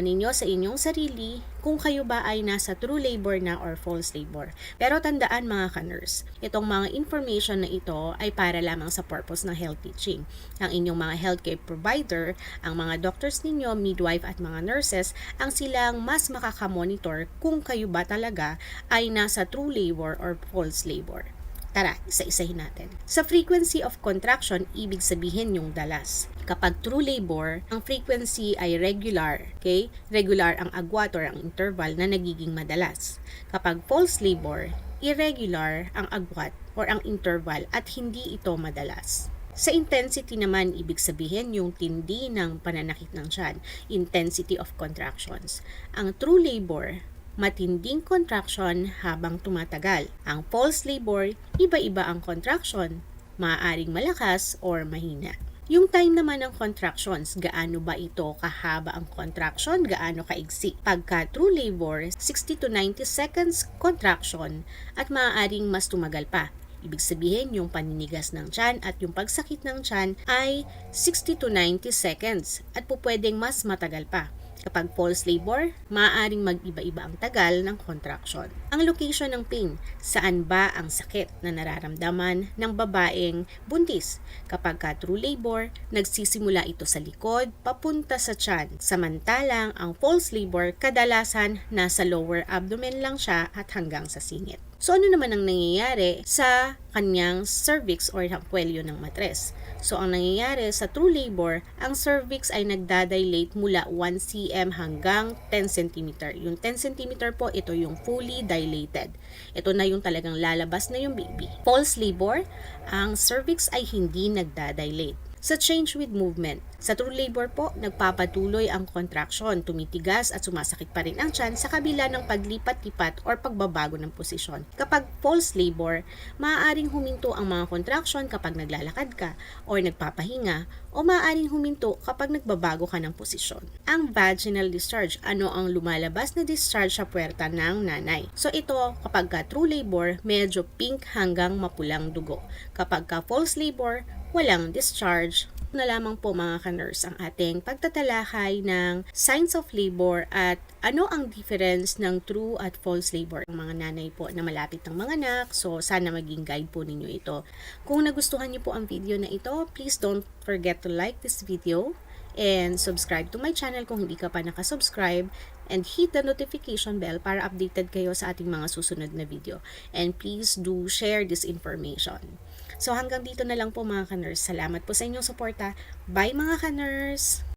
ninyo sa inyong sarili kung kayo ba ay nasa true labor na or false labor. Pero tandaan mga ka-nurse, itong mga information na ito ay para lamang sa purpose ng health teaching. Ang inyong mga healthcare provider, ang mga doctors ninyo, midwife at mga nurses, ang silang mas makakamonitor kung kayo ba talaga ay nasa true labor or false labor. Tara, isa-isahin natin. Sa frequency of contraction, ibig sabihin yung dalas. Kapag true labor, ang frequency ay regular, okay? Regular ang agwat or ang interval na nagiging madalas. Kapag false labor, irregular ang agwat or ang interval at hindi ito madalas. Sa intensity naman, ibig sabihin yung tindi ng pananakit ng tiyan, intensity of contractions. Ang true labor, matinding contraction habang tumatagal. Ang false labor, iba-iba ang contraction, maaaring malakas or mahina. Yung time naman ng contractions, gaano ba ito kahaba ang contraction, gaano kaigsi? Pagka true labor, 60 to 90 seconds contraction at maaaring mas tumagal pa. Ibig sabihin, yung paninigas ng tiyan at yung pagsakit ng tiyan ay 60 to 90 seconds at pwedeng mas matagal pa. Kapag false labor, maaaring mag-iba-iba ang tagal ng contraction. Ang location ng pain, saan ba ang sakit na nararamdaman ng babaeng buntis? Kapag true labor, nagsisimula ito sa likod, papunta sa tiyan. Samantalang ang false labor, kadalasan nasa lower abdomen lang siya at hanggang sa singit. So ano naman ang nangyayari sa kanyang cervix or puwelyo ng matres? So ang nangyayari sa true labor, ang cervix ay nagdadilate mula 1 cm hanggang 10 cm. Yung 10 cm po, ito yung fully dilated. Ito na yung talagang lalabas na yung baby. False labor, ang cervix ay hindi nagdadilate. Sa change with movement, sa true labor po, nagpapatuloy ang contraction, tumitigas at sumasakit pa rin ang tiyan sa kabila ng paglipat-lipat or pagbabago ng posisyon. Kapag false labor, maaaring huminto ang mga contraction kapag naglalakad ka o nagpapahinga o maaaring huminto kapag nagbabago ka ng posisyon. Ang vaginal discharge, ano ang lumalabas na discharge sa puwerta ng nanay. So ito, kapag true labor, medyo pink hanggang mapulang dugo. Kapag false labor, walang discharge. Na lamang po mga ka-nurse ang ating pagtatalakay ng signs of labor at ano ang difference ng true at false labor. Ang mga nanay po na malapit ng mga anak, so sana maging guide po ninyo ito. Kung nagustuhan niyo po ang video na ito, please don't forget to like this video and subscribe to my channel kung hindi ka pa nakasubscribe and hit the notification bell para updated kayo sa ating mga susunod na video. And please do share this information. So hanggang dito na lang po mga ka-nurse. Salamat po sa inyong suporta. Bye mga ka-nurse!